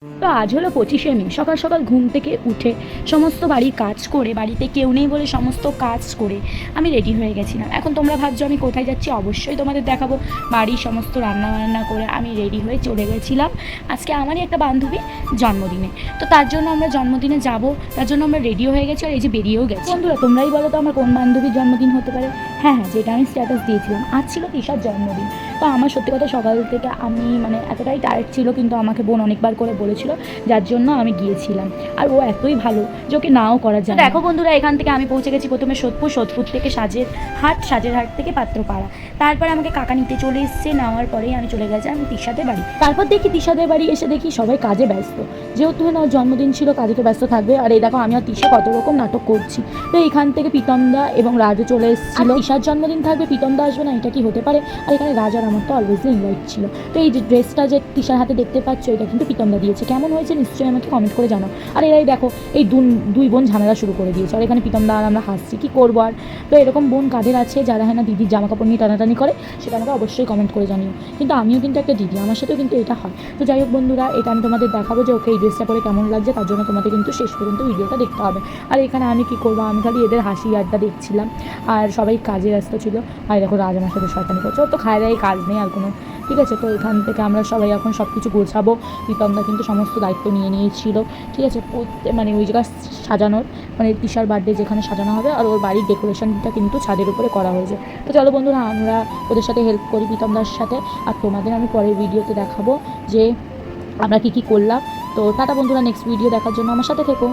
তো আজ হলো 25শে মে। সকাল সকাল ঘুম থেকে উঠে সমস্ত বাড়ির কাজ করে, বাড়িতে কেউ নেই বলে সমস্ত কাজ করে আমি রেডি হয়ে গেছিলাম। এখন তোমরা ভাবছো আমি কোথায় যাচ্ছি, অবশ্যই তোমাদের দেখাবো। বাড়ির সমস্ত রান্না করে আমি রেডি হয়ে চলে গেছিলাম আজকে আমারই একটা বান্ধবীর জন্মদিনে। তো তার জন্য আমরা জন্মদিনে যাব, তার জন্য আমরা রেডিও হয়ে গেছি আর এই যে বেরিয়েও গেছি। বন্ধুরা তোমরাই বলো তো আমার কোন বান্ধবীর জন্মদিন হতে পারে? হ্যাঁ, যেটা আমি স্ট্যাটাস দিয়েছিলাম, আজ ছিল তিশার জন্মদিন। তো আমার সত্যি কথা সকাল থেকে আমি এতটাই টায়ার্ড ছিল, কিন্তু আমাকে বোন অনেকবার করে বলেছিল, যার জন্য আমি গিয়েছিলাম। আর ও এতই ভালো যে ওকে নাও করা যায়। দেখো বন্ধুরা, এখান থেকে আমি পৌঁছে গেছি প্রথমে সোদপুর থেকে সাজের হাট থেকে পাত্রপাড়া। তারপরে আমাকে কাকা নিতে চলে এসছে, নেওয়ার পরেই আমি চলে গেছি আমি তিশাদের বাড়ি। তারপর দেখি তিশাদের বাড়ি এসে দেখি সবাই কাজে ব্যস্ত, যেহেতু না জন্মদিন ছিল কাজে তো ব্যস্ত থাকবে। আর এই দেখো আমি আর তিশা কত রকম নাটক করছি। তো এইখান থেকে প্রীতমদা এবং রাজও চলে এসেছিল। তিশার জন্মদিন থাকবে, প্রীতমদা আসবে না, এটা কি হতে পারে? আর এখানে রাজ আর আমার তো অলওয়েজলি ইনভাইট ছিল। তো এই যে ড্রেসটা যে তিশার হাতে দেখতে পাচ্ছ, এটা কিন্তু প্রীতমদা দিয়েছে। কেমন হয়েছে নিশ্চয়ই আমাকে কমেন্ট করে জানাও। আর এরাই দেখো এই দুই বোন ঝামেলা শুরু করে দিয়েছে। আর এখানে প্রীতমদা আর আমরা হাসছি, কী করবো আর। তো এরকম বোন কাদের আছে যারা হ্যাঁ না দিদির জামা কাপড় নিয়ে টানাটানি করে, সেটা আমাকে অবশ্যই কমেন্ট করে জানিও। কিন্তু আমিও কিন্তু একটা দিদি, আমার সাথেও কিন্তু এটা হয়। তো যাই হোক বন্ধুরা, এটা আমি তোমাদের দেখাবো যে ওকে এই ড্রেসটা পরে কেমন লাগছে, তার জন্য তোমাদের কিন্তু শেষ পর্যন্ত ভিডিওটা দেখতে হবে। আর এখানে আমি কী করবো, আমি খালি এদের হাসি আড্ডা দেখছিলাম আর সবাই কাজে ব্যস্ত ছিল। আর দেখো রাজ আমার সাথে শয়তানি করছে, ওর তো খায় দায় কাজ নেই আর কোনো, ঠিক আছে। তো এখান থেকে আমরা সবাই এখন সব কিছু গোছাবো। প্রীতমদা কিন্তু সমস্ত দায়িত্ব নিয়ে নিয়েছিল, ঠিক আছে। ওই জায়গা সাজানোর, তিশার বার্থডে যেখানে সাজানো হবে, আর ওর বাড়ির ডেকোরেশনটা কিন্তু ছাদের উপরে করা হয়েছে। তো চলো বন্ধুরা, আমরা ওদের সাথে হেল্প করি প্রীতমদার সাথে, আর তোমাদের আমি পরের ভিডিওতে দেখাবো যে আমরা কী কী করলাম। তো টাটা বন্ধুরা, নেক্সট ভিডিও দেখার জন্য আমার সাথে থেকো।